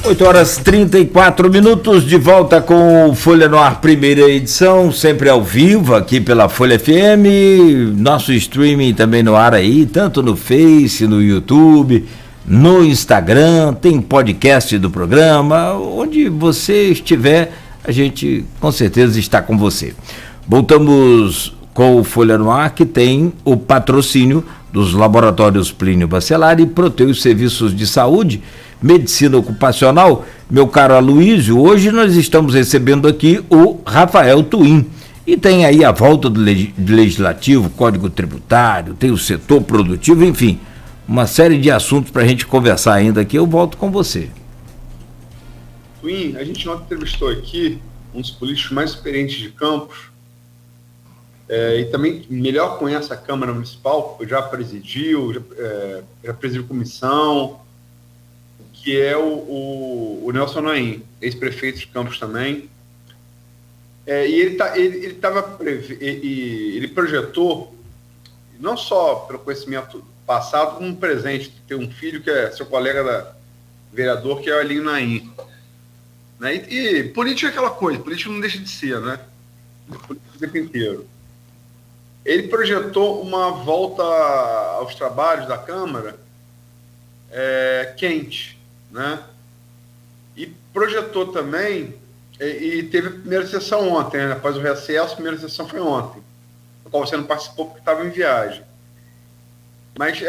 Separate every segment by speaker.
Speaker 1: 8h34, de volta com o Folha no Ar, primeira edição, sempre ao vivo aqui pela Folha FM, nosso streaming também no ar aí, tanto no Face, no YouTube, no Instagram, tem podcast do programa, onde você estiver, a gente com certeza está com você. Voltamos com o Folha no Ar, que tem o patrocínio dos laboratórios Plínio Bacelar e Proteus Serviços de Saúde, Medicina Ocupacional. Meu caro Aloysio, hoje nós estamos recebendo aqui o Rafael Twin, e tem aí a volta do Legislativo, Código Tributário, tem o setor produtivo, enfim, uma série de assuntos para a gente conversar ainda aqui. Eu volto com você.
Speaker 2: Twin, a gente ontem entrevistou aqui um dos políticos mais experientes de Campos, e também melhor conhece a Câmara Municipal, já presidiu, já presidiu comissão, que é o Nelson Naim, ex-prefeito de Campos também. Ele projetou, não só pelo conhecimento passado, como um presente, ter um filho que é seu colega vereador, que é o Elinho Naim. Né? E política é aquela coisa, política não deixa de ser, né? Política o tempo inteiro. Ele projetou uma volta aos trabalhos da Câmara quente, né? E projetou também, e teve a primeira sessão ontem, né? Após o recesso, a primeira sessão foi ontem, a qual você não participou porque estava em viagem. Mas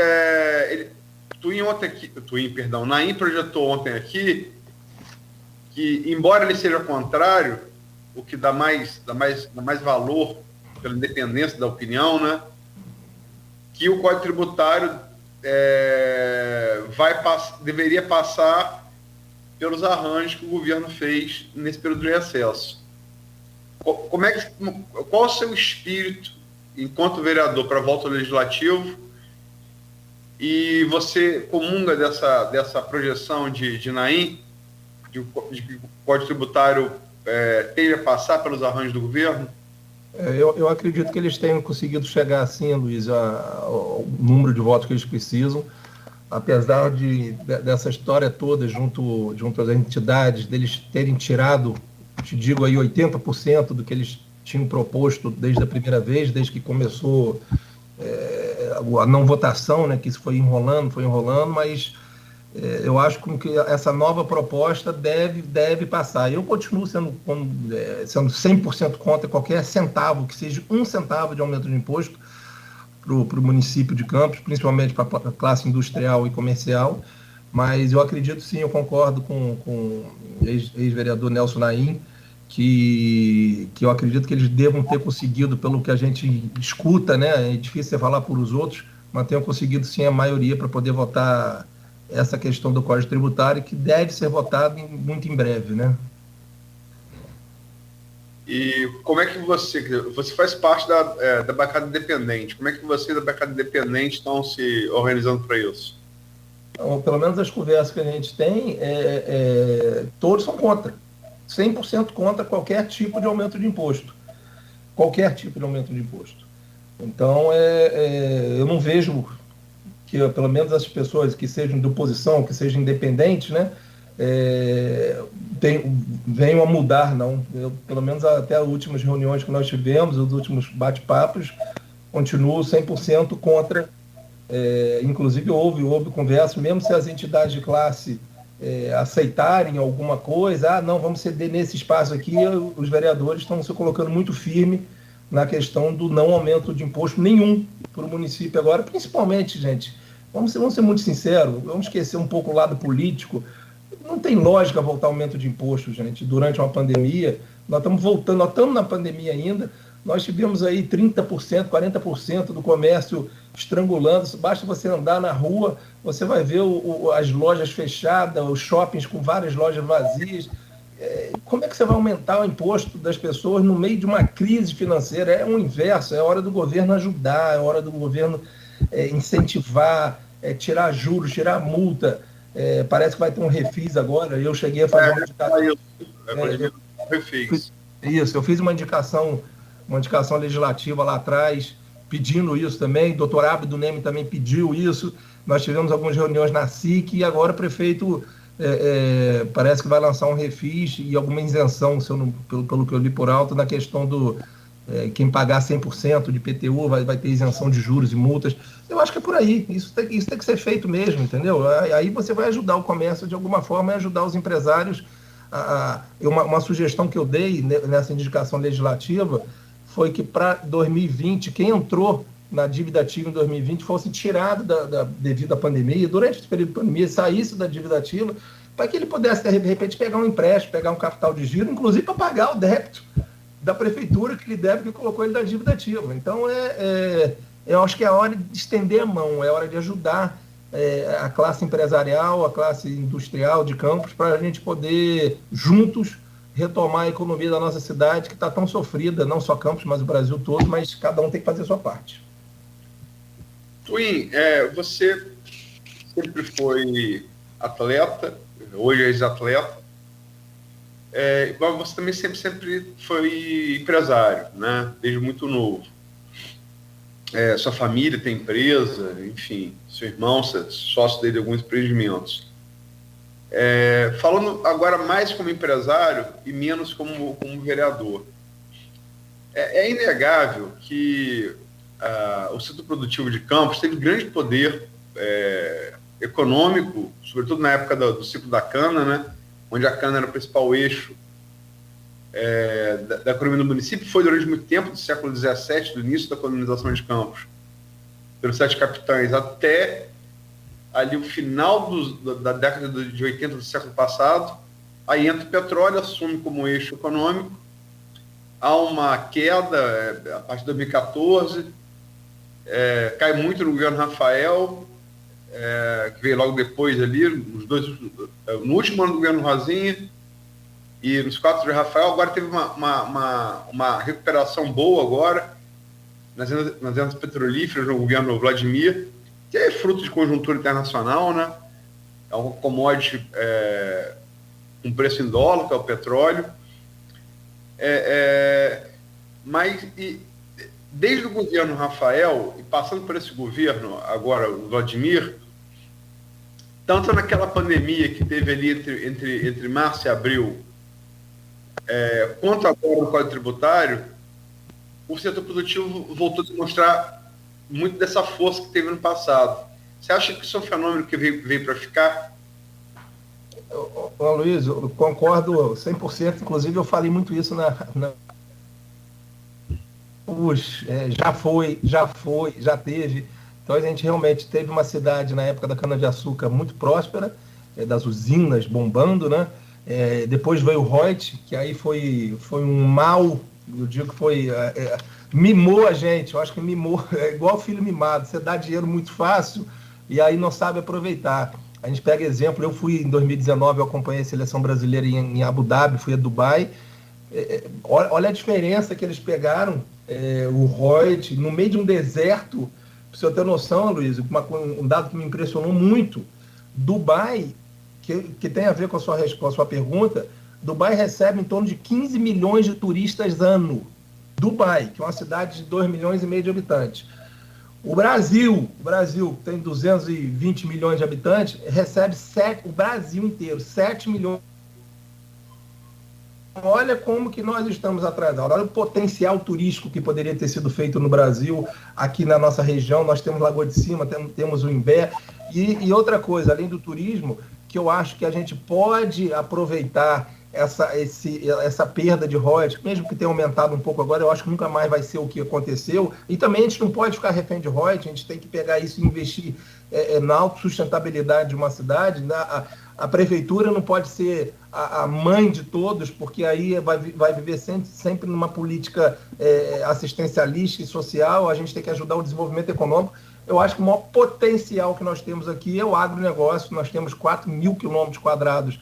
Speaker 2: Naim projetou ontem aqui que, embora ele seja contrário, o que dá mais valor pela independência da opinião, né? Que o Código Tributário deveria passar pelos arranjos que o governo fez nesse período de recesso. Qual o seu espírito enquanto vereador para a volta ao Legislativo? E você comunga dessa projeção de Naim, de que o Código Tributário tende a passar pelos arranjos do governo?
Speaker 3: Eu acredito que eles tenham conseguido chegar, assim, Luiz, ao número de votos que eles precisam, apesar dessa história toda junto às entidades, deles terem tirado, te digo aí, 80% do que eles tinham proposto desde a primeira vez, desde que começou a não votação, né, que isso foi enrolando, mas eu acho que essa nova proposta deve passar. Eu continuo sendo 100% contra qualquer centavo, que seja um centavo de aumento de imposto para o município de Campos, principalmente para a classe industrial e comercial, mas eu acredito sim, eu concordo com o ex-vereador Nelson Naim, que eu acredito que eles devam ter conseguido, pelo que a gente escuta, né, é difícil você falar por os outros, mas tenham conseguido sim a maioria para poder votar essa questão do Código Tributário, que deve ser votado muito em breve, né?
Speaker 2: E como é que você faz parte da bancada independente, como é que você da bancada independente estão se organizando para isso?
Speaker 3: Então, pelo menos as conversas que a gente tem, todos são contra, 100% contra qualquer tipo de aumento de imposto, Então, eu não vejo que pelo menos as pessoas que sejam de oposição, que sejam independentes, né, venham a mudar, não. Pelo menos até as últimas reuniões que nós tivemos, os últimos bate-papos, continuo 100% contra. Inclusive houve conversa, mesmo se as entidades de classe aceitarem alguma coisa, não, vamos ceder nesse espaço aqui, os vereadores estão se colocando muito firme na questão do não aumento de imposto nenhum para o município agora, principalmente, gente, vamos ser muito sinceros, vamos esquecer um pouco o lado político, não tem lógica voltar aumento de imposto, gente, durante uma pandemia, nós estamos na pandemia ainda, nós tivemos aí 30%, 40% do comércio estrangulando, basta você andar na rua, você vai ver as lojas fechadas, os shoppings com várias lojas vazias. Como é que você vai aumentar o imposto das pessoas no meio de uma crise financeira? É o inverso, é hora do governo ajudar, é hora do governo incentivar, tirar juros, tirar multa. Parece que vai ter um refis agora, eu cheguei a fazer uma indicação. Eu fiz uma indicação legislativa lá atrás, pedindo isso também, o doutor Abdo Neme também pediu isso, nós tivemos algumas reuniões na SIC e agora o prefeito parece que vai lançar um refis e alguma isenção, pelo que eu li por alto, na questão do quem pagar 100% de IPTU vai ter isenção de juros e multas. Eu acho que é por aí. Isso tem que ser feito mesmo, entendeu? Aí você vai ajudar o comércio de alguma forma e ajudar os empresários. Uma sugestão que eu dei nessa indicação legislativa foi que para 2020, quem entrou na dívida ativa em 2020 fosse tirado devido à pandemia, durante esse período de pandemia, saísse da dívida ativa, para que ele pudesse, de repente, pegar um empréstimo, pegar um capital de giro, inclusive para pagar o débito da prefeitura que lhe deve, que colocou ele na dívida ativa. Então, eu acho que é hora de estender a mão, é hora de ajudar a classe empresarial, a classe industrial de Campos, para a gente poder, juntos, retomar a economia da nossa cidade, que está tão sofrida, não só Campos, mas o Brasil todo, mas cada um tem que fazer a sua parte.
Speaker 2: Twin, você sempre foi atleta, hoje é ex-atleta, mas você também sempre foi empresário, né? Desde muito novo. Sua família tem empresa, enfim, seu irmão é sócio dele de alguns empreendimentos. Falando agora mais como empresário e menos como vereador, é inegável que o setor produtivo de Campos teve grande poder econômico, sobretudo na época do ciclo da cana, né, onde a cana era o principal eixo da economia do município. Foi durante muito tempo, do século XVII, do início da colonização de Campos, pelos 7 capitães, até ali o final da década de 80 do século passado. Aí entra o petróleo, assume como eixo econômico, há uma queda a partir de 2014, cai muito no governo Rafael, que veio logo depois ali, no último ano do governo Rosinha e nos 4 de Rafael. Agora teve uma recuperação boa agora nas rendas petrolíferas no governo Vladimir, que é fruto de conjuntura internacional, né? É um commodity com preço em dólar, que é o petróleo. Mas desde o governo Rafael, e passando por esse governo, agora o Vladimir, tanto naquela pandemia que teve ali entre março e abril, quanto agora no Código Tributário, o setor produtivo voltou a demonstrar muito dessa força que teve no passado. Você acha que isso é um fenômeno que veio para ficar?
Speaker 3: Luiz, eu concordo 100%, inclusive eu falei muito isso já teve. Então a gente realmente teve uma cidade na época da cana-de-açúcar muito próspera, das usinas bombando, né? Depois veio o Reut, que aí foi um mal, eu digo que foi... mimou a gente, eu acho que mimou, é igual filho mimado, você dá dinheiro muito fácil e aí não sabe aproveitar. A gente pega exemplo, eu fui em 2019, eu acompanhei a seleção brasileira em Abu Dhabi, fui a Dubai, olha a diferença que eles pegaram, o Reut, no meio de um deserto. Para você ter noção, Luiz, um dado que me impressionou muito, Dubai, que tem a ver com a sua pergunta, Dubai recebe em torno de 15 milhões de turistas ano. Dubai, que é uma cidade de 2,5 milhões de habitantes. O Brasil tem 220 milhões de habitantes, recebe o Brasil inteiro, 7 milhões. Olha como que nós estamos atrasados. Olha o potencial turístico que poderia ter sido feito no Brasil, aqui na nossa região. Nós temos Lagoa de Cima, temos o Imbé. E outra coisa, além do turismo, que eu acho que a gente pode aproveitar essa perda de royalties, mesmo que tenha aumentado um pouco agora, eu acho que nunca mais vai ser o que aconteceu. E também a gente não pode ficar refém de royalties, a gente tem que pegar isso e investir na autossustentabilidade de uma cidade. A prefeitura não pode ser a mãe de todos, porque aí vai viver sempre numa política assistencialista e social. A gente tem que ajudar o desenvolvimento econômico. Eu acho que o maior potencial que nós temos aqui é o agronegócio. Nós temos 4.000 quilômetros quadrados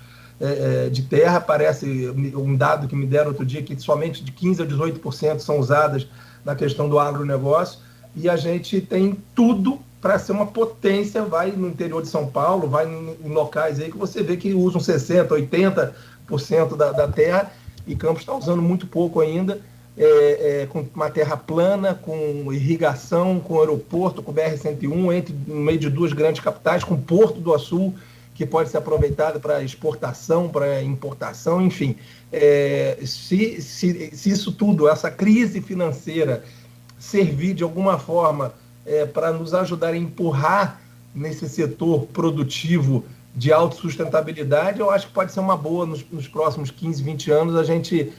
Speaker 3: de terra. Parece um dado que me deram outro dia, que somente de 15% a 18% são usadas na questão do agronegócio. E a gente tem tudo para ser uma potência. Vai no interior de São Paulo, vai em locais aí que você vê que usam 60%, 80% da terra, e Campos está usando muito pouco ainda, com uma terra plana, com irrigação, com aeroporto, com BR-101, no meio de 2 grandes capitais, com Porto do Açul, que pode ser aproveitada para exportação, para importação, enfim. Se isso tudo, essa crise financeira, servir de alguma forma para nos ajudar a empurrar nesse setor produtivo de autossustentabilidade, eu acho que pode ser uma boa nos próximos 15, 20 anos a gente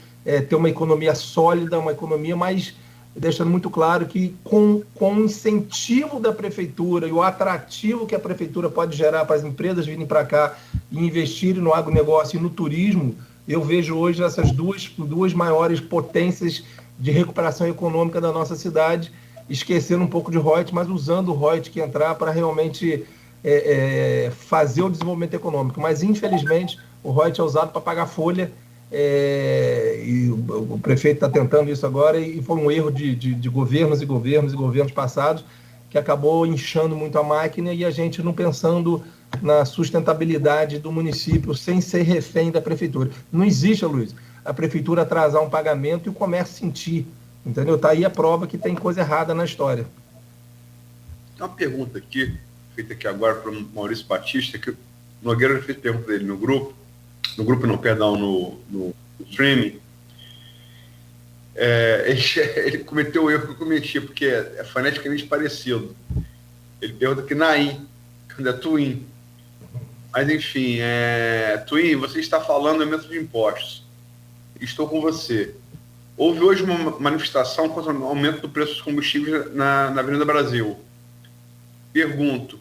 Speaker 3: ter uma economia sólida, uma economia mais, deixando muito claro que com o incentivo da prefeitura e o atrativo que a prefeitura pode gerar para as empresas virem para cá e investirem no agronegócio e no turismo, eu vejo hoje essas duas maiores potências de recuperação econômica da nossa cidade, esquecendo um pouco de Reut, mas usando o Reut que entrar para realmente fazer o desenvolvimento econômico. Mas, infelizmente, o Reut é usado para pagar folha, e o prefeito está tentando isso agora, e foi um erro de governos e governos passados, que acabou inchando muito a máquina e a gente não pensando na sustentabilidade do município sem ser refém da prefeitura. Não existe, Luiz, a prefeitura atrasar um pagamento e o comércio sentir, entendeu? Está aí a prova que tem coisa errada na história.
Speaker 2: Tem uma pergunta aqui, feita aqui agora para o Maurício Batista, que o Nogueira fez pergunta dele no streaming. Ele cometeu o erro que eu cometi, porque é foneticamente parecido. Ele pergunta que Naim, quando é Twin. Mas, enfim, Twin, você está falando do aumento de impostos. Estou com você. Houve hoje uma manifestação contra o aumento do preço dos combustíveis na Avenida Brasil. Pergunto,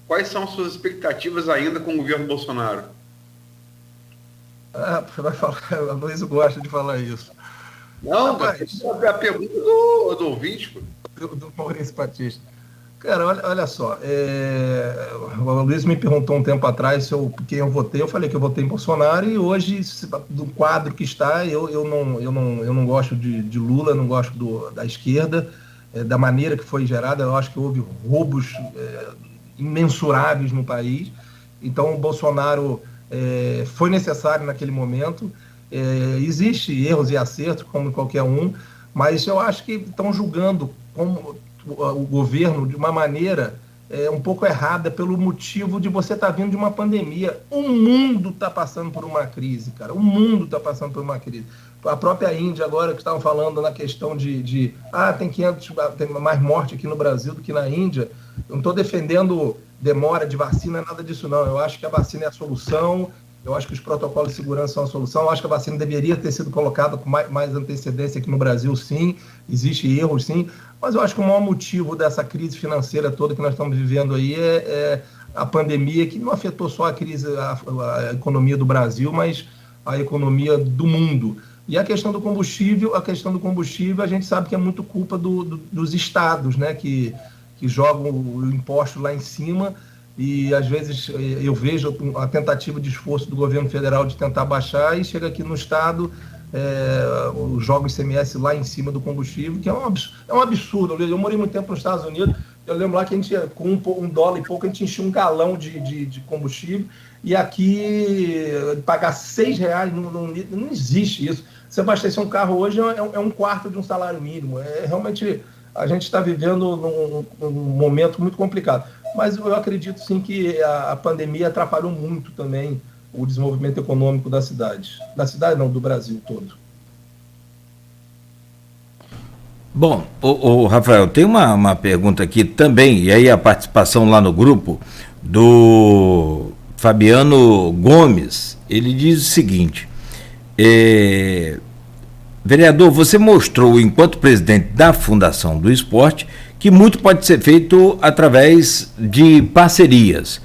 Speaker 2: quais são as suas expectativas ainda com o governo Bolsonaro?
Speaker 3: Você vai falar, a Luiz gosta de falar isso.
Speaker 2: Não, mas é a pergunta do ouvinte.
Speaker 3: Do Maurício Batista. Cara, olha só, o Luiz me perguntou um tempo atrás quem eu votei, eu falei que eu votei em Bolsonaro, e hoje, do quadro que está, eu não gosto de Lula, não gosto da esquerda, da maneira que foi gerada. Eu acho que houve roubos imensuráveis no país, então o Bolsonaro foi necessário naquele momento. Existe erros e acertos, como qualquer um, mas eu acho que estão julgando como o governo de uma maneira um pouco errada, pelo motivo de você estar vindo de uma pandemia. O mundo está passando por uma crise, cara. O mundo está passando por uma crise. A própria Índia, agora, que estavam falando na questão tem mais morte aqui no Brasil do que na Índia. Eu não estou defendendo demora de vacina, nada disso não. Eu acho que a vacina é a solução. Eu acho que os protocolos de segurança são a solução. Eu acho que a vacina deveria ter sido colocada com mais antecedência aqui no Brasil, sim. Existe erros, sim. Mas eu acho que o maior motivo dessa crise financeira toda que nós estamos vivendo aí é a pandemia, que não afetou só a economia do Brasil, mas a economia do mundo. E a questão do combustível, a gente sabe que é muito culpa dos estados, né, que jogam o imposto lá em cima. E, às vezes, eu vejo a tentativa de esforço do governo federal de tentar baixar, e chega aqui no estado, joga o ICMS lá em cima do combustível, que é um absurdo. Eu morei muito tempo nos Estados Unidos, eu lembro lá que a gente, com $1 e pouco, a gente enchia um galão de combustível, e aqui, pagar R$6 não existe isso. Você abastecer um carro hoje é um quarto de um salário mínimo. Realmente, a gente está vivendo num momento muito complicado. Mas eu acredito, sim, que a pandemia atrapalhou muito também o desenvolvimento econômico da cidade. Da cidade não, do Brasil todo.
Speaker 1: Bom, o Rafael, tem uma pergunta aqui também, e aí a participação lá no grupo do Fabiano Gomes. Ele diz o seguinte: vereador, você mostrou, enquanto presidente da Fundação do Esporte, que muito pode ser feito através de parcerias,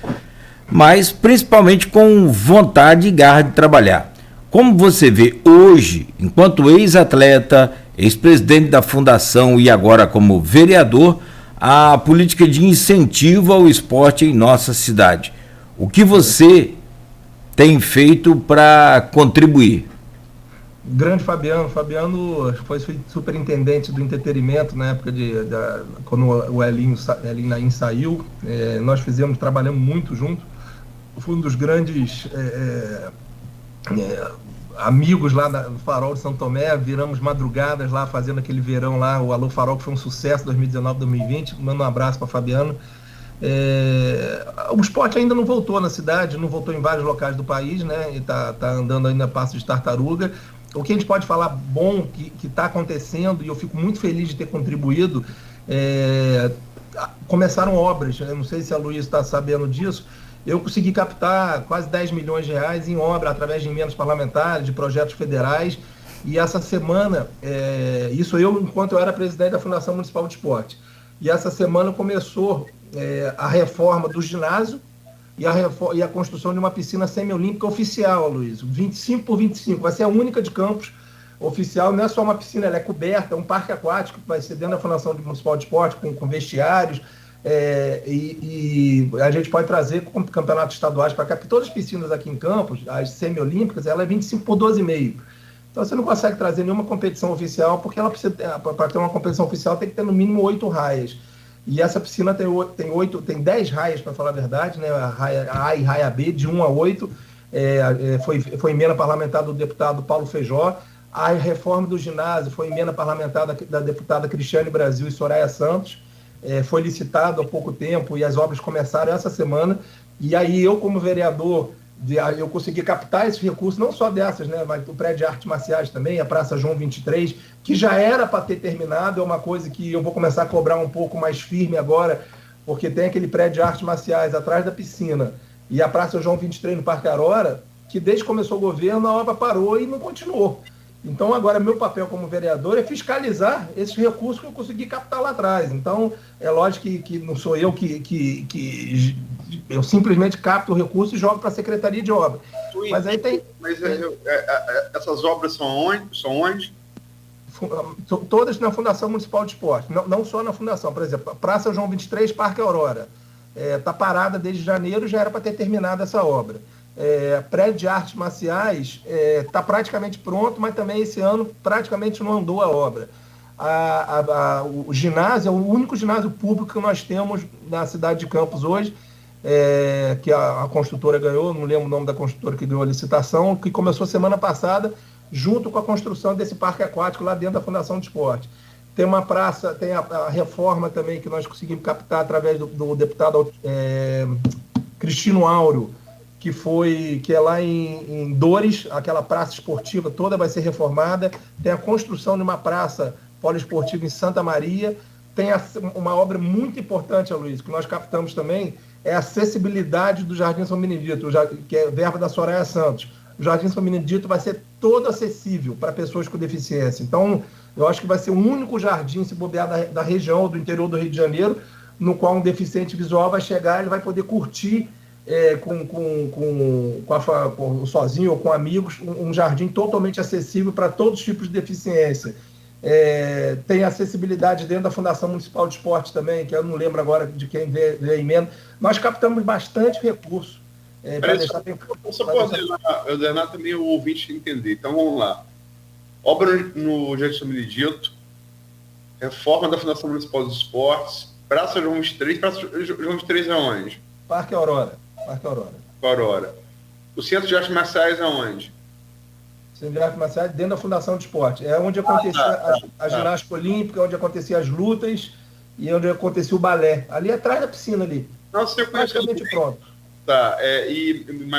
Speaker 1: mas principalmente com vontade e garra de trabalhar. Como você vê hoje, enquanto ex-atleta, ex-presidente da Fundação e agora como vereador, a política de incentivo ao esporte em nossa cidade? O que você tem feito para contribuir?
Speaker 3: Grande Fabiano foi superintendente do entretenimento na época quando o Elinho Naim saiu. Nós trabalhamos muito junto. Fui um dos grandes amigos lá no Farol de São Tomé. Viramos madrugadas lá fazendo aquele verão lá, o Alô Farol, que foi um sucesso 2019, 2020. Mando um abraço para Fabiano. O esporte ainda não voltou na cidade, não voltou em vários locais do país, né? E tá andando ainda a passo de tartaruga. O que a gente pode falar bom que está acontecendo, e eu fico muito feliz de ter contribuído, começaram obras. Eu não sei se a Luísa está sabendo disso. Eu consegui captar quase 10 milhões de reais em obra através de emendas parlamentares, de projetos federais. E essa semana, isso enquanto eu era presidente da Fundação Municipal de Esporte. E essa semana começou a reforma do ginásio e a construção de uma piscina semiolímpica oficial, Luiz, 25 por 25. Vai ser a única de Campos oficial. Não é só uma piscina, ela é coberta, é um parque aquático que vai ser dentro da Fundação Municipal de Esporte, com vestiários. E a gente pode trazer campeonatos estaduais para cá, porque todas as piscinas aqui em Campos, as semiolímpicas, ela é 25 por 12,5. Então você não consegue trazer nenhuma competição oficial, porque ela precisa, para ter uma competição oficial, tem que ter no mínimo 8 raias. E essa piscina tem 10 raias, para falar a verdade, né? A raia A e raia B, de 1 a 8. Foi emenda parlamentar do deputado Paulo Feijó. A reforma do ginásio foi emenda parlamentar da deputada Cristiane Brasil e Soraya Santos. Foi licitado há pouco tempo e as obras começaram essa semana. E aí eu, como vereador, eu consegui captar esses recursos, não só dessas, né, mas o prédio de artes marciais também, a Praça João 23, que já era para ter terminado. É uma coisa que eu vou começar a cobrar um pouco mais firme agora, porque tem aquele prédio de artes marciais atrás da piscina e a Praça João 23 no Parque Aurora, que desde que começou o governo a obra parou e não continuou. Então agora meu papel como vereador é fiscalizar esses recursos que eu consegui captar lá atrás. Então é lógico que não sou eu que eu simplesmente capto o recurso e jogo para a Secretaria de Obras. Mas aí tem...
Speaker 2: essas obras são onde?
Speaker 3: Todas na Fundação Municipal de Esporte, não só na Fundação. Por exemplo, Praça João 23, Parque Aurora. Está parada desde janeiro, já era para ter terminado essa obra. Prédio de artes marciais está praticamente pronto, mas também esse ano praticamente não andou a obra. O ginásio é o único ginásio público que nós temos na cidade de Campos hoje, que a construtora ganhou, não lembro o nome da construtora que ganhou a licitação, que começou semana passada, junto com a construção desse parque aquático lá dentro da Fundação de Esporte. Tem uma praça, tem a reforma também que nós conseguimos captar através do deputado Cristino Áureo, que é lá em Dores, aquela praça esportiva toda vai ser reformada. Tem a construção de uma praça poliesportiva em Santa Maria. Tem uma obra muito importante, Luiz, que nós captamos também, é a acessibilidade do Jardim São Benedito, que é verba da Soraya Santos. O Jardim São Benedito vai ser todo acessível para pessoas com deficiência. Então, eu acho que vai ser o único jardim, se bobear, da região, do interior do Rio de Janeiro, no qual um deficiente visual vai chegar, ele vai poder curtir sozinho ou com amigos, um jardim totalmente acessível para todos os tipos de deficiência. Tem acessibilidade dentro da Fundação Municipal de Esporte também, que eu não lembro agora de quem veio a emenda. Nós captamos bastante recurso.
Speaker 2: Só pode ordenar também o ouvinte entender. Então vamos lá. Obra no Jardim São Benedito, reforma da Fundação Municipal de Esportes, Praça João 23. Praça João 23 é onde?
Speaker 3: Parque Aurora.
Speaker 2: O Centro de Artes Marciais é onde?
Speaker 3: Centro de Artes Marciais dentro da Fundação de Esporte. É onde acontecia a ginástica olímpica, onde aconteciam as lutas e onde acontecia o balé. Ali atrás da piscina ali.
Speaker 2: Nossa, eu conheço.
Speaker 3: Praticamente pronto.
Speaker 2: Tá,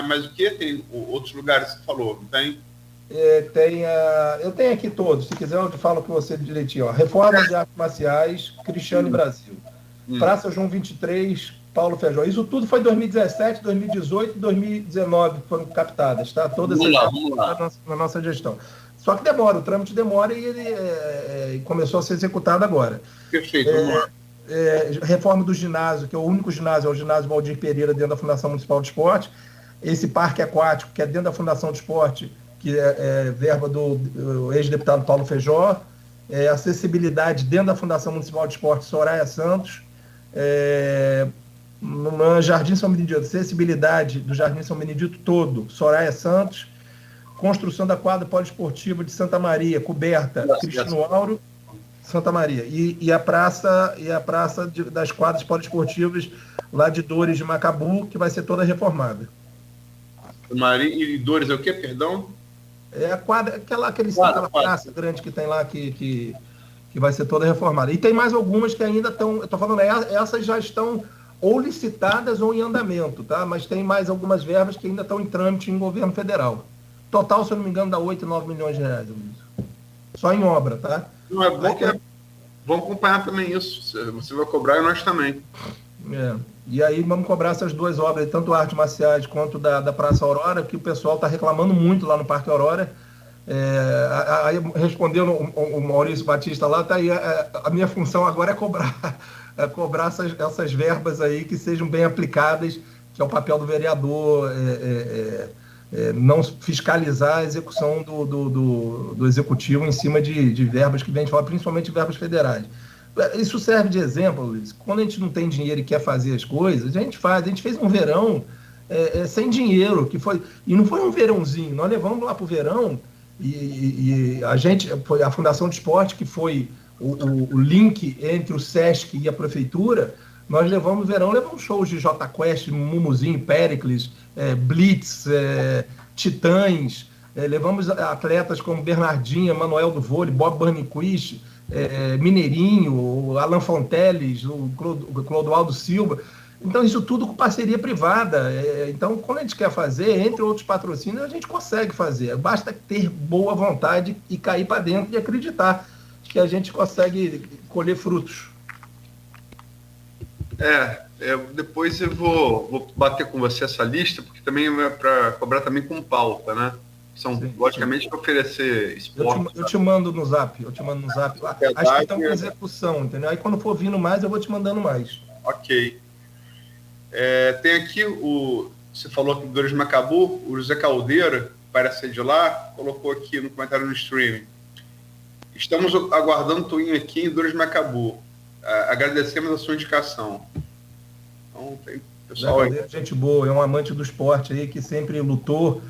Speaker 2: mas o que? Tem outros lugares que você falou, não tem?
Speaker 3: Eu tenho aqui todos. Se quiser, eu falo com você direitinho. Ó. Reforma de Artes Marciais, Cristiane Brasil. Praça João 23, Paulo Feijó. Isso tudo foi 2017, 2018 e 2019 que foram captadas, tá? Todas na nossa gestão. Só que demora, o trâmite demora e ele começou a ser executado agora.
Speaker 2: Perfeito.
Speaker 3: Reforma do ginásio, que é o único ginásio, é o ginásio Valdir Pereira, dentro da Fundação Municipal de Esporte. Esse parque aquático, que é dentro da Fundação de Esporte, que é verba do ex-deputado Paulo Feijó. Acessibilidade dentro da Fundação Municipal de Esporte, Soraya Santos. No Jardim São Benedito, acessibilidade do Jardim São Benedito todo, Soraya Santos. Construção da quadra poliesportiva de Santa Maria, coberta, Cristino Áureo, Santa Maria. E a praça das quadras poliesportivas lá de Dores de Macabu, que vai ser toda reformada.
Speaker 2: Maria e Dores é o quê, perdão?
Speaker 3: A quadra, aquela praça grande que tem lá que vai ser toda reformada. E tem mais algumas que ainda estão, eu estou falando, essas já estão ou licitadas ou em andamento, tá? Mas tem mais algumas verbas que ainda estão em trâmite em governo federal. Total, se eu não me engano, dá 8, 9 milhões de reais. Só em obra, tá?
Speaker 2: Não é bom que vamos acompanhar também isso. Você vai cobrar e nós também.
Speaker 3: E aí vamos cobrar essas duas obras, tanto Artes Marciais quanto da Praça Aurora, que o pessoal está reclamando muito lá no Parque Aurora. Aí respondendo o Maurício Batista lá, tá aí, a minha função agora é cobrar essas verbas aí que sejam bem aplicadas, que é o papel do vereador, não fiscalizar a execução do executivo em cima de verbas que vem de fora, principalmente verbas federais. Isso serve de exemplo, Luiz. Quando a gente não tem dinheiro e quer fazer as coisas, a gente faz. A gente fez um verão sem dinheiro, e não foi um verãozinho. Nós levamos lá para o verão e a gente, foi a Fundação de Esporte, que foi o link entre o Sesc e a Prefeitura. Nós levamos shows de Jota Quest, Mumuzinho, Péricles, Blitz, Titãs, levamos atletas como Bernardinha, Manuel do Vôlei, Bob Burnquist, Mineirinho, Alan Fonteles, o Clodoaldo Silva. Então, isso tudo com parceria privada. Então, quando a gente quer fazer, entre outros patrocínios, a gente consegue fazer. Basta ter boa vontade e cair para dentro e acreditar que a gente consegue colher frutos.
Speaker 2: Depois eu vou bater com você essa lista, porque também é para cobrar também com pauta, né? São, sim, logicamente, para oferecer esporte.
Speaker 3: Eu te mando no zap. Acho que estão com execução, entendeu? Aí quando for vindo mais, eu vou te mandando mais.
Speaker 2: Ok. Tem aqui você falou aqui do Dores Macabu, o José Caldeira, parece ser de lá, colocou aqui no comentário no streaming. Estamos aguardando o Tuinho aqui em Dores Macabu. Agradecemos a sua indicação. Então, tem pessoal aí.
Speaker 3: Gente boa, é um amante do esporte aí que sempre lutou.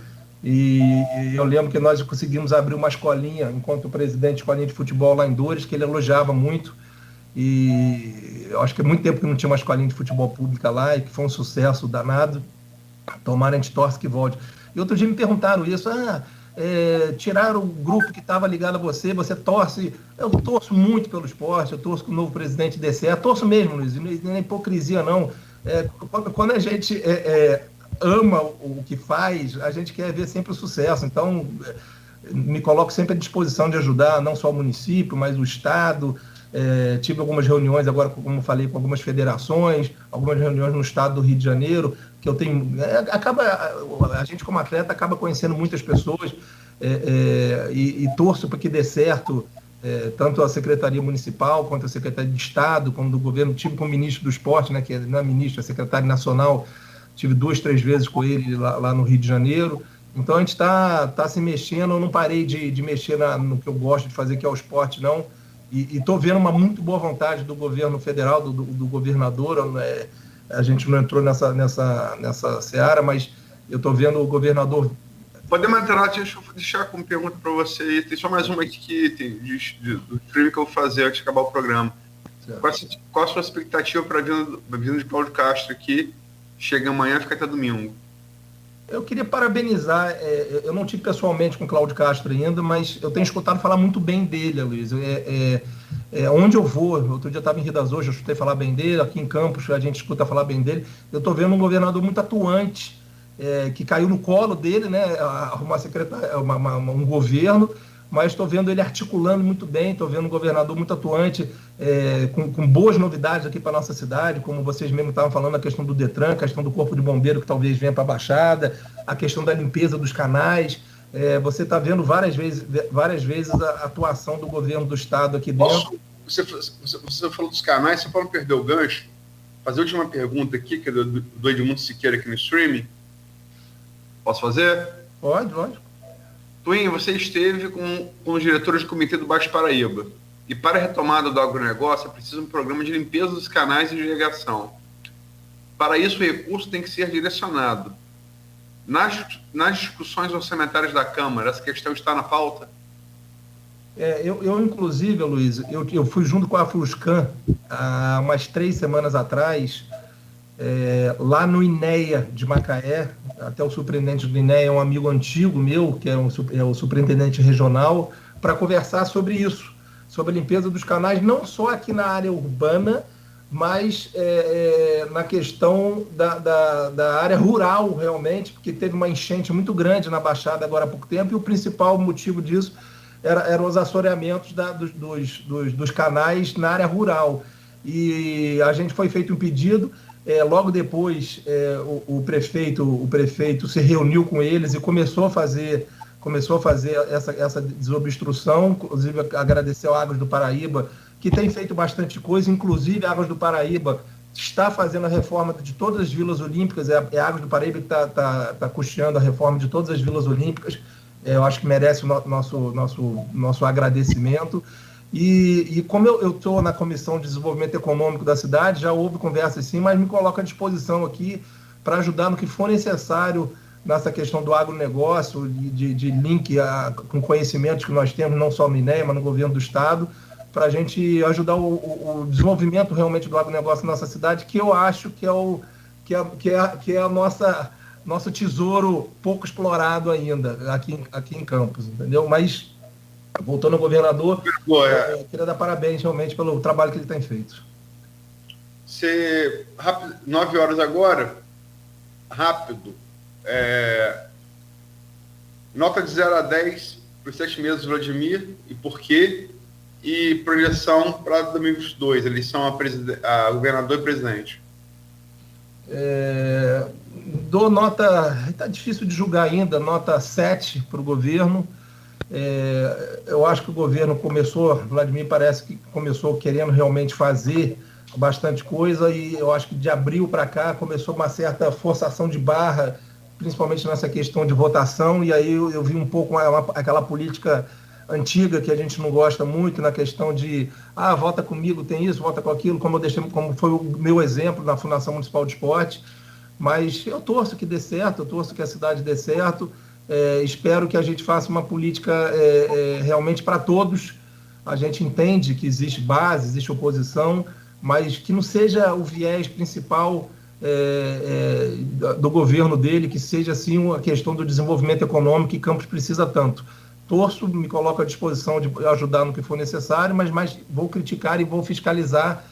Speaker 3: E eu lembro que nós conseguimos abrir uma escolinha, enquanto presidente, escolinha de futebol lá em Dores, que ele elogiava muito. E eu acho que é muito tempo que não tinha uma escolinha de futebol pública lá, e que foi um sucesso danado. Tomara, a gente torce que volte. E outro dia me perguntaram isso, tiraram o grupo que estava ligado a você torce. Eu torço muito pelo esporte, eu torço que o novo presidente dê certo, torço mesmo, Luiz, não é hipocrisia não. Quando a gente ama o que faz, a gente quer ver sempre o sucesso. Então, me coloco sempre à disposição de ajudar, não só o município, mas o Estado. Tive algumas reuniões agora, como falei, com algumas federações, algumas reuniões no estado do Rio de Janeiro, que eu tenho... a gente, como atleta, acaba conhecendo muitas pessoas e torço para que dê certo, tanto a Secretaria Municipal, quanto a Secretaria de Estado, como do governo. Tive com o ministro do Esporte, né, que não é ministro, é secretário nacional, tive 2, 3 vezes com ele lá no Rio de Janeiro. Então, a gente está se mexendo. Eu não parei de mexer no que eu gosto de fazer, que é o esporte, não. E estou vendo uma muito boa vontade do governo federal, do governador. A gente não entrou nessa seara, mas eu estou vendo o governador...
Speaker 2: Podemos entrar, deixa eu deixar como pergunta para você. Tem só mais uma aqui do stream que eu vou fazer antes de acabar o programa. Qual a sua expectativa para a vinda de Cláudio Castro aqui? Chega amanhã, fica até domingo.
Speaker 3: Eu queria parabenizar, eu não tive pessoalmente com o Cláudio Castro ainda, mas eu tenho escutado falar muito bem dele, Luiz. Onde eu vou, outro dia eu estava em Rio das Ostras, eu escutei falar bem dele, aqui em Campos a gente escuta falar bem dele. Eu estou vendo um governador muito atuante, que caiu no colo dele, né, uma secretaria, um governo, mas estou vendo ele articulando muito bem, estou vendo um governador muito atuante, com boas novidades aqui para a nossa cidade, como vocês mesmo estavam falando, a questão do Detran, a questão do Corpo de Bombeiro, que talvez venha para a Baixada, a questão da limpeza dos canais. Você está vendo várias vezes a atuação do governo do Estado aqui dentro.
Speaker 2: Você falou dos canais, só para não perder o gancho, fazer a última pergunta aqui, que é do Edmundo Siqueira aqui no streaming. Posso fazer?
Speaker 3: Pode.
Speaker 2: Tuinho, você esteve com os diretores do Comitê do Baixo Paraíba. E para a retomada do agronegócio, é preciso um programa de limpeza dos canais e de irrigação. Para isso, o recurso tem que ser direcionado. Nas discussões orçamentárias da Câmara, essa questão está na pauta?
Speaker 3: Eu inclusive, Luiz, eu fui junto com a Fuscan há umas 3 semanas atrás, lá no INEA de Macaé. Até o superintendente do INEA é um amigo antigo meu, que é o superintendente regional, para conversar sobre isso, sobre a limpeza dos canais, não só aqui na área urbana, mas na questão da área rural, realmente, porque teve uma enchente muito grande na Baixada agora há pouco tempo, e o principal motivo disso eram os assoreamentos dos canais na área rural. E a gente foi feito um pedido, logo depois o prefeito se reuniu com eles e começou a fazer essa desobstrução, inclusive agradecer ao Águas do Paraíba, que tem feito bastante coisa, inclusive a Águas do Paraíba está fazendo a reforma de todas as vilas olímpicas, a Águas do Paraíba que está custeando a reforma de todas as vilas olímpicas. Eu acho que merece o nosso agradecimento. E como eu estou na Comissão de Desenvolvimento Econômico da cidade, já houve conversa sim, mas me coloco à disposição aqui para ajudar no que for necessário nessa questão do agronegócio, de link com conhecimentos que nós temos, não só no INEA, mas no governo do Estado, para a gente ajudar o desenvolvimento realmente do agronegócio na nossa cidade, que eu acho que é a nosso tesouro pouco explorado ainda aqui em Campos, entendeu? Mas, voltando ao governador, queria dar parabéns realmente pelo trabalho que ele tem feito.
Speaker 2: 9 horas agora, rápido. Nota de 0 a 10 para os 7 meses do Vladimir, e por quê? E projeção para 2022, eleição a governador e presidente.
Speaker 3: Dou nota, está difícil de julgar ainda, nota 7 para o governo. Eu acho que o governo Vladimir parece que começou querendo realmente fazer bastante coisa, e eu acho que de abril para cá começou uma certa forçação de barra, principalmente nessa questão de votação, e aí eu vi um pouco aquela política antiga que a gente não gosta muito, na questão de vota comigo, tem isso, vota com aquilo, como foi o meu exemplo na Fundação Municipal de Esporte. Mas eu torço que dê certo, eu torço que a cidade dê certo, espero que a gente faça uma política realmente para todos. A gente entende que existe base, existe oposição, mas que não seja o viés principal do governo dele, que seja assim a questão do desenvolvimento econômico que Campos precisa tanto. Torço, me coloco à disposição de ajudar no que for necessário, mas vou criticar e vou fiscalizar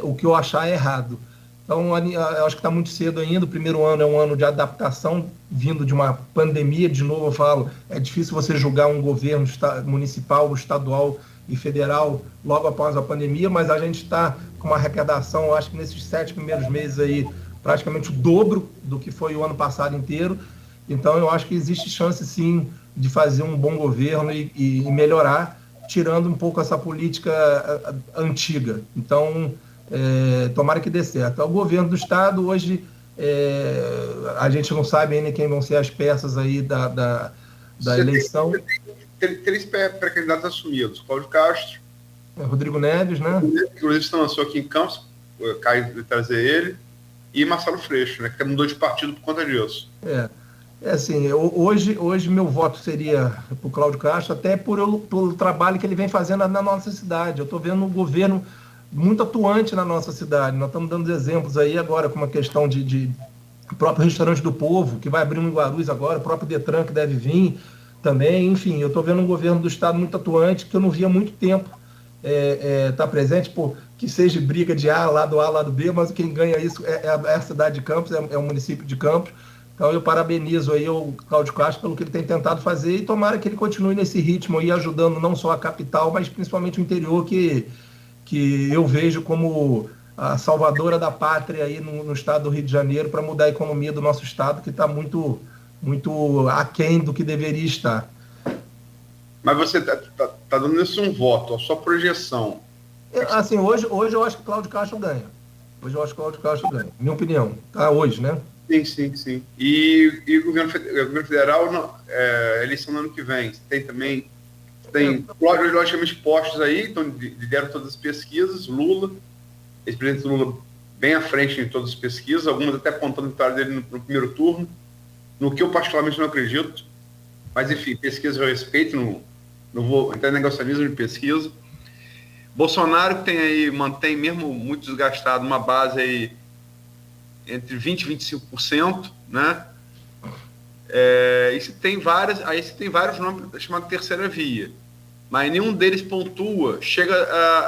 Speaker 3: o que eu achar errado. Então, eu acho que está muito cedo ainda. O primeiro ano é um ano de adaptação, vindo de uma pandemia. De novo, eu falo, é difícil você julgar um governo municipal, estadual e federal logo após a pandemia, mas a gente está com uma arrecadação, eu acho que nesses 7 primeiros meses aí, praticamente o dobro do que foi o ano passado inteiro. Então, eu acho que existe chance, sim, de fazer um bom governo e melhorar, tirando um pouco essa política antiga. Então, tomara que dê certo. O governo do Estado, hoje, a gente não sabe ainda quem vão ser as peças aí da eleição.
Speaker 2: Tem 3 pré-candidatos assumidos: Cláudio Castro,
Speaker 3: Rodrigo Neves, né?
Speaker 2: Inclusive se lançou aqui em Campos, Caio de trazer ele, e Marcelo Freixo, né, que mudou de partido por conta disso.
Speaker 3: Assim, hoje meu voto seria para o Cláudio Castro, até pelo trabalho que ele vem fazendo na nossa cidade. Eu estou vendo um governo muito atuante na nossa cidade. Nós estamos dando exemplos aí agora, com uma questão de próprio Restaurante do Povo, que vai abrir um em Guarulhos agora, o próprio Detran, que deve vir também. Enfim, eu estou vendo um governo do Estado muito atuante, que eu não via há muito tempo estar presente, que seja briga de lado A, lado B, mas quem ganha isso é a cidade de Campos, é o município de Campos. Então eu parabenizo aí o Cláudio Castro pelo que ele tem tentado fazer, e tomara que ele continue nesse ritmo aí, ajudando não só a capital, mas principalmente o interior, que eu vejo como a salvadora da pátria aí no estado do Rio de Janeiro, para mudar a economia do nosso estado, que está muito, muito aquém do que deveria estar.
Speaker 2: Mas você está dando isso um voto, a sua projeção.
Speaker 3: Assim, hoje eu acho que Cláudio Castro ganha. Minha opinião. Tá, hoje, né?
Speaker 2: Sim. E o governo federal, eleição no ano que vem, tem logicamente postos aí, então lideram todas as pesquisas. Lula, ex-presidente Lula, bem à frente em todas as pesquisas, algumas até apontando a vitória dele no primeiro turno, no que eu particularmente não acredito, mas enfim, pesquisa eu respeito, não vou entrar em negacionismo de pesquisa. Bolsonaro, que mantém mesmo muito desgastado, uma base aí entre 20% e 25%, né? Aí você tem vários nomes chamados terceira via, mas nenhum deles pontua, chega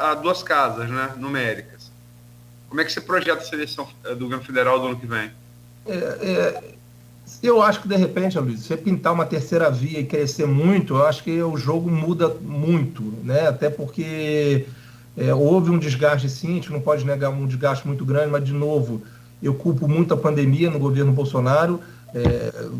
Speaker 2: a 2 casas, né, numéricas. Como é que você projeta essa eleição do governo federal do ano que vem?
Speaker 3: Eu acho que, de repente, Luiz, se você pintar uma terceira via e crescer muito, eu acho que o jogo muda muito, né? Até porque houve um desgaste, sim, a gente não pode negar um desgaste muito grande, mas, de novo, eu culpo muito a pandemia no governo Bolsonaro.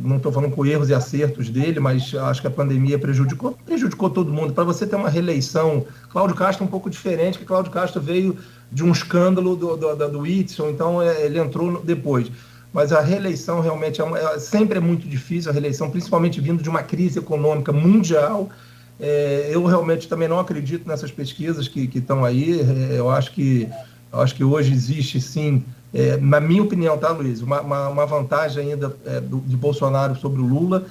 Speaker 3: Não estou falando com erros e acertos dele, mas acho que a pandemia prejudicou todo mundo. Para você ter uma reeleição, Cláudio Castro é um pouco diferente, que Cláudio Castro veio de um escândalo do Whitson, então ele entrou depois. Mas a reeleição realmente sempre é muito difícil, a reeleição, principalmente vindo de uma crise econômica mundial. Eu realmente também não acredito nessas pesquisas que estão aí. Eu acho que hoje existe, sim, na minha opinião, tá, Luiz, uma vantagem ainda de Bolsonaro sobre o Lula,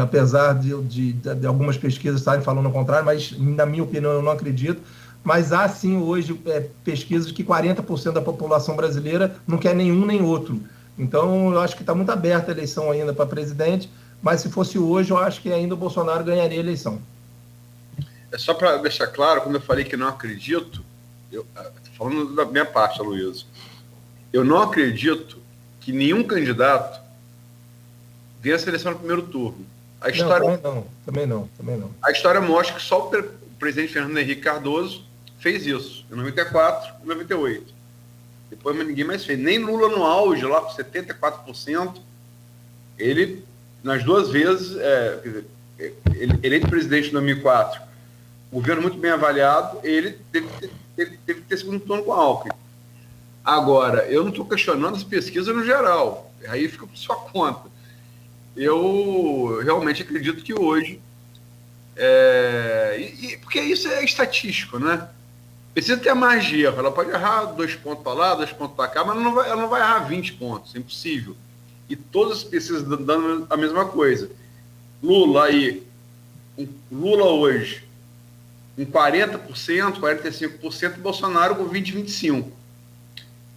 Speaker 3: apesar de algumas pesquisas estarem falando o contrário, mas na minha opinião eu não acredito. Mas há sim hoje pesquisas que 40% da população brasileira não quer nenhum nem outro. Então eu acho que está muito aberta a eleição ainda para presidente, mas se fosse hoje eu acho que ainda o Bolsonaro ganharia a eleição.
Speaker 2: Só para deixar claro, como eu falei que não acredito, falando da minha parte, Aloysio, eu não acredito que nenhum candidato venha a eleição no primeiro turno. A história,
Speaker 3: também não.
Speaker 2: A história mostra que só o presidente Fernando Henrique Cardoso fez isso, em 94 e 98. Depois ninguém mais fez. Nem Lula no auge, lá com 74%, ele, nas duas vezes, eleito presidente em 2004, governo muito bem avaliado, ele teve que ter segundo turno com Alckmin. Agora, eu não estou questionando as pesquisas no geral, aí fica por sua conta. Eu realmente acredito que hoje, porque isso é estatístico, né? Precisa ter mais de erro, ela pode errar 2 pontos para lá, 2 pontos para cá, mas ela não vai errar 20 pontos, é impossível. E todas as pesquisas dando a mesma coisa. Lula hoje, com 40%, 45%, Bolsonaro com 20%, 25%.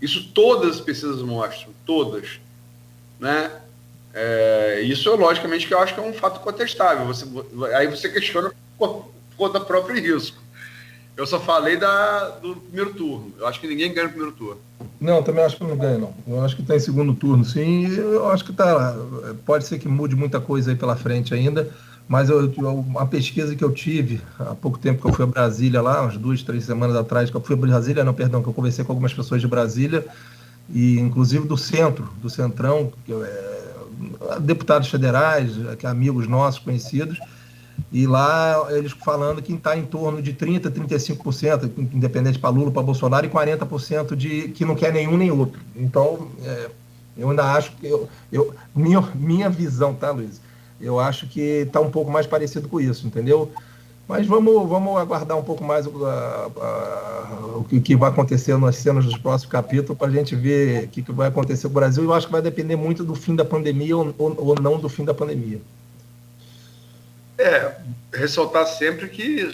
Speaker 2: Isso todas as pesquisas mostram, todas. Né? Isso, logicamente, que eu acho que é um fato contestável. Aí você questiona contra o próprio risco. Eu só falei do primeiro turno. Eu acho que ninguém ganha no primeiro turno.
Speaker 3: Não, também acho que não ganha, não. Eu acho que está em segundo turno, sim. Eu acho que tá. Pode ser que mude muita coisa aí pela frente ainda, mas a pesquisa que eu tive há pouco tempo que eu fui a Brasília lá, umas 2, 3 semanas atrás, que eu fui a Brasília, que eu conversei com algumas pessoas de Brasília, e inclusive do Centrão, deputados federais, amigos nossos, conhecidos, e lá eles falando que está em torno de 30%, 35%, independente para Lula, para Bolsonaro, e 40% de que não quer nenhum nem outro. Então, eu ainda acho que minha visão, tá, Luiz? Eu acho que está um pouco mais parecido com isso, entendeu? Mas vamos aguardar um pouco mais o que vai acontecer nas cenas dos próximos capítulos para a gente ver o que vai acontecer com o Brasil. Eu acho que vai depender muito do fim da pandemia ou não do fim da pandemia.
Speaker 2: Ressaltar sempre que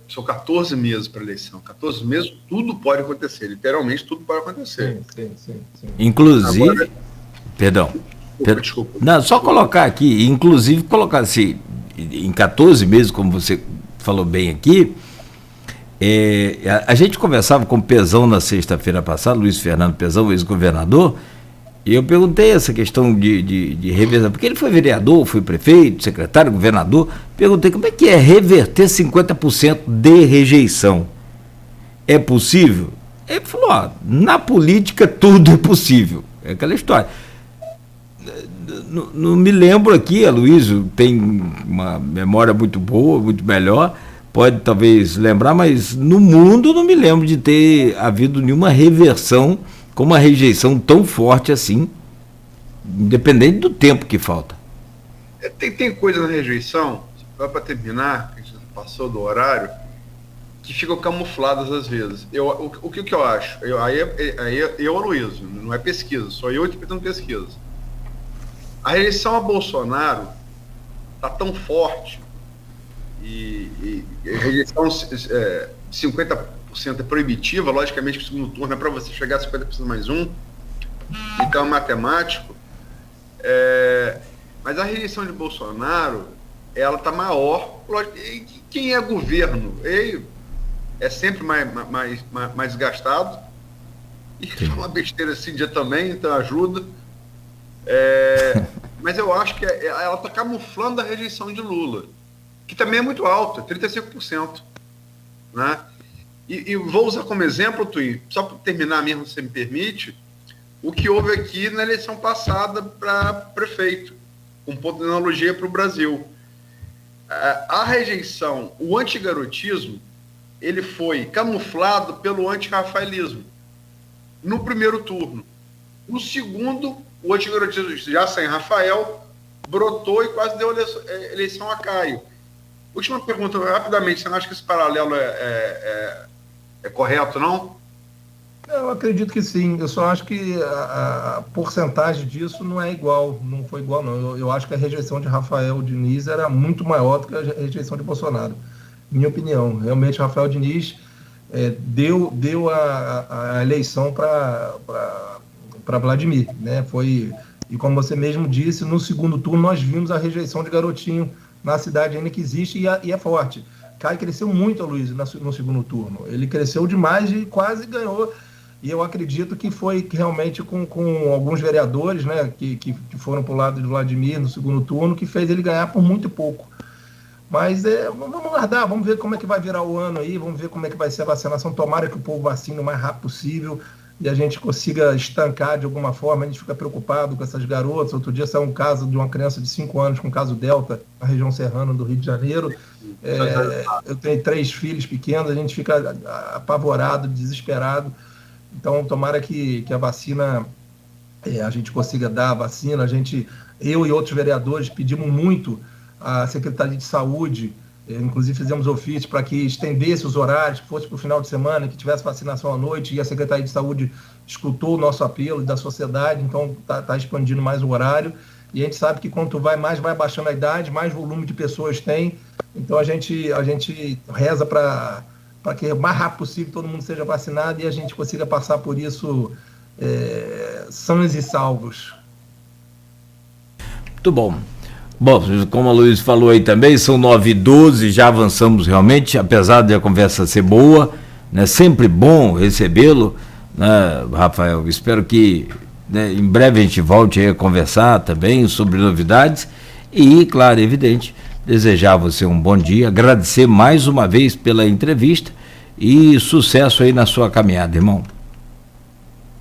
Speaker 2: são 14 meses para a eleição. 14 meses, tudo pode acontecer. Literalmente, tudo pode acontecer.
Speaker 3: Sim.
Speaker 1: Inclusive... Agora... Perdão.
Speaker 2: Desculpa.
Speaker 1: Não, só colocar aqui, inclusive colocar assim, em 14 meses, como você falou bem aqui, a gente conversava com o Pezão na sexta-feira passada, Luiz Fernando Pezão, ex-governador, e eu perguntei essa questão de reversão, porque ele foi vereador, foi prefeito, secretário, governador, perguntei como é que é reverter 50% de rejeição. É possível? Ele falou, na política tudo é possível, é aquela história. Não me lembro aqui, Aloysio tem uma memória muito boa, muito melhor, pode talvez lembrar, mas no mundo não me lembro de ter havido nenhuma reversão com uma rejeição tão forte assim, independente do tempo que falta.
Speaker 2: Tem coisa na rejeição, para terminar, a gente passou do horário, que ficam camufladas às vezes. O que eu acho? Eu, Aloysio, não é pesquisa, sou eu interpretando pesquisa. A rejeição a Bolsonaro está tão forte e a rejeição 50% é proibitiva, logicamente que o segundo turno é para você chegar a 50% mais um, então é matemático, mas a rejeição de Bolsonaro, ela está maior, quem é governo, ele é sempre mais gastado, E fala besteira esse dia também, então ajuda. Mas eu acho que ela está camuflando a rejeição de Lula, que também é muito alta, 35%. Né? E vou usar como exemplo, Tui, só para terminar mesmo, se me permite, o que houve aqui na eleição passada para prefeito, com ponto de analogia para o Brasil. A rejeição, o antigarotismo, ele foi camuflado pelo antirrafaelismo no primeiro turno. No segundo, o antigarotismo, já sem Rafael, brotou e quase deu eleição a Caio. Última pergunta, rapidamente, você não acha que esse paralelo é correto, não?
Speaker 3: Eu acredito que sim. Eu só acho que a porcentagem disso não é igual, não foi igual, não. Eu acho que a rejeição de Rafael Diniz era muito maior do que a rejeição de Bolsonaro. Minha opinião. Realmente, Rafael Diniz deu a eleição para Vladimir, né? E como você mesmo disse, no segundo turno nós vimos a rejeição de Garotinho na cidade ainda que existe e é forte. Caio cresceu muito, Luiz, no segundo turno. Ele cresceu demais e quase ganhou. E eu acredito que foi realmente com alguns vereadores, né, que foram para o lado de Vladimir no segundo turno, que fez ele ganhar por muito pouco. Mas vamos aguardar, vamos ver como é que vai virar o ano aí, vamos ver como é que vai ser a vacinação. Tomara que o povo vacine o mais rápido possível e a gente consiga estancar de alguma forma. A gente fica preocupado com essas garotas. Outro dia saiu um caso de uma criança de 5 anos com caso Delta, na região serrana do Rio de Janeiro. Eu tenho 3 filhos pequenos, a gente fica apavorado, desesperado. Então, tomara que a vacina, a gente consiga dar a vacina. Eu e outros vereadores pedimos muito à Secretaria de Saúde, inclusive fizemos ofício para que estendesse os horários, que fosse para o final de semana, que tivesse vacinação à noite, e a Secretaria de Saúde escutou o nosso apelo da sociedade, então está expandindo mais o horário. E a gente sabe que quanto mais vai baixando a idade, mais volume de pessoas tem. Então a gente reza para que o mais rápido possível todo mundo seja vacinado e a gente consiga passar por isso sãos e salvos.
Speaker 1: Muito bom. Bom, como a Luiz falou aí também, são 9h12, já avançamos realmente, apesar de a conversa ser boa, né? Sempre bom recebê-lo, né, Rafael? Espero que, né, em breve a gente volte aí a conversar também sobre novidades e, claro, evidente, desejar a você um bom dia, agradecer mais uma vez pela entrevista e sucesso aí na sua caminhada, irmão.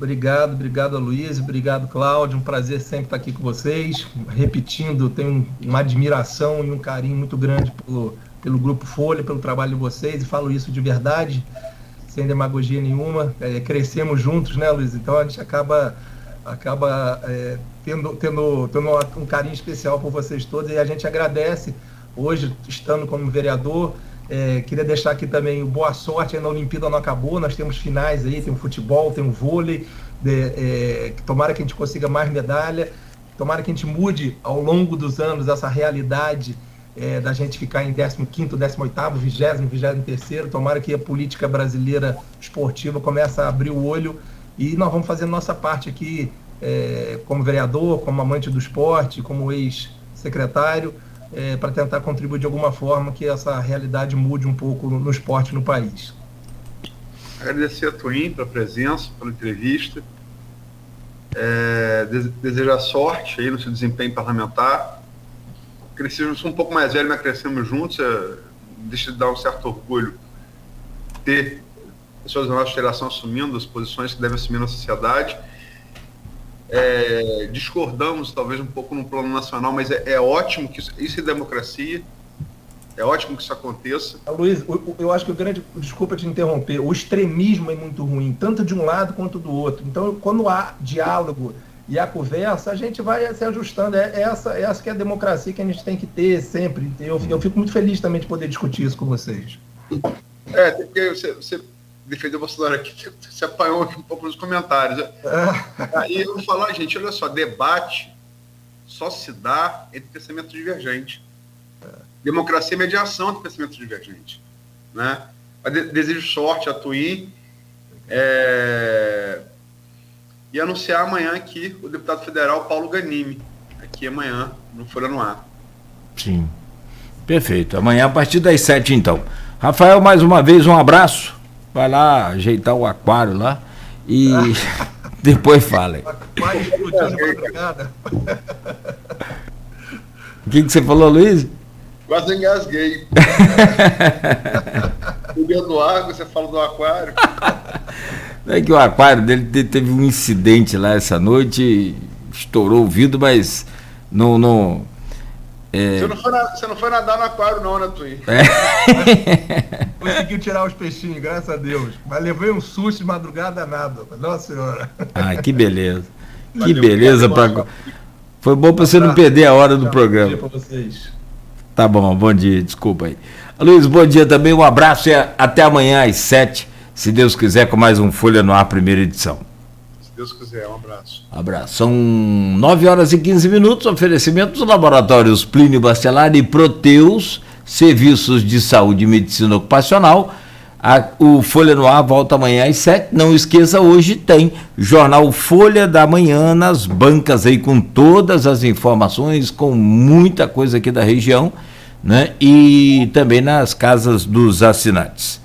Speaker 3: Obrigado, Luiz, obrigado, Cláudio, um prazer sempre estar aqui com vocês. Repetindo, tenho uma admiração e um carinho muito grande pelo Grupo Folha, pelo trabalho de vocês, e falo isso de verdade, sem demagogia nenhuma. Crescemos juntos, né, Luiz? Então a gente acaba tendo um carinho especial por vocês todos, e a gente agradece hoje, estando como vereador. Queria deixar aqui também boa sorte, ainda a Olimpíada não acabou, nós temos finais aí, tem o futebol, tem o vôlei, tomara que a gente consiga mais medalha, tomara que a gente mude ao longo dos anos essa realidade da gente ficar em 15º, 18º, 20º, 23º, tomara que a política brasileira esportiva comece a abrir o olho e nós vamos fazer a nossa parte aqui como vereador, como amante do esporte, como ex-secretário, para tentar contribuir de alguma forma que essa realidade mude um pouco no esporte no país.
Speaker 2: Agradecer a Twin pela presença, pela entrevista, desejar sorte aí no seu desempenho parlamentar. Crescemos um pouco mais velho, mas crescemos juntos, deixa de dar um certo orgulho ter pessoas da nossa geração assumindo as posições que devem assumir na sociedade. Discordamos talvez um pouco no plano nacional, mas é ótimo que isso é democracia, é ótimo que isso aconteça.
Speaker 3: Luiz, eu acho que desculpa te interromper, o extremismo é muito ruim, tanto de um lado quanto do outro. Então, quando há diálogo e há conversa, a gente vai se ajustando. Essa que é a democracia que a gente tem que ter sempre. Eu fico muito feliz também de poder discutir isso com vocês.
Speaker 2: Porque você defendeu o Bolsonaro aqui, você apanhou aqui um pouco nos comentários. Aí eu vou falar, gente, olha só, debate só se dá entre pensamento divergente. Democracia é mediação entre pensamento divergente. Né? Desejo sorte a Twin e anunciar amanhã aqui o deputado federal Paulo Ganimi, aqui amanhã, no Folha no Ar.
Speaker 1: Sim, perfeito. Amanhã a partir das 7, então. Rafael, mais uma vez um abraço. Vai lá ajeitar o aquário lá e depois falem.
Speaker 3: Aquário explodiu de madrugada.
Speaker 1: O que você falou, Luiz?
Speaker 2: Quase engasguei. Bebendo água, você fala do aquário.
Speaker 1: Não é que o aquário dele teve um incidente lá essa noite, estourou o vidro, mas não.
Speaker 2: Você não foi nadar no aquário, não, né, Twin?
Speaker 3: Conseguiu tirar os peixinhos, graças a Deus. Mas levei um susto de madrugada nada. Nossa Senhora.
Speaker 1: Ah, que beleza. Que
Speaker 2: Valeu,
Speaker 1: beleza. Foi bom para você não perder a hora do programa.
Speaker 3: Bom dia para vocês.
Speaker 1: Tá bom dia, desculpa aí. Luiz, bom dia também, um abraço e até amanhã às 7, se Deus quiser, com mais um Folha no Ar, primeira edição.
Speaker 2: Se Deus quiser, um abraço.
Speaker 1: Abraço. São 9h15, oferecimentos dos laboratórios Plínio Bacelar e Proteus, serviços de saúde e medicina ocupacional. O Folha no Ar volta amanhã às 7. Não esqueça, hoje tem Jornal Folha da Manhã nas bancas aí com todas as informações, com muita coisa aqui da região, né? E também nas casas dos assinantes.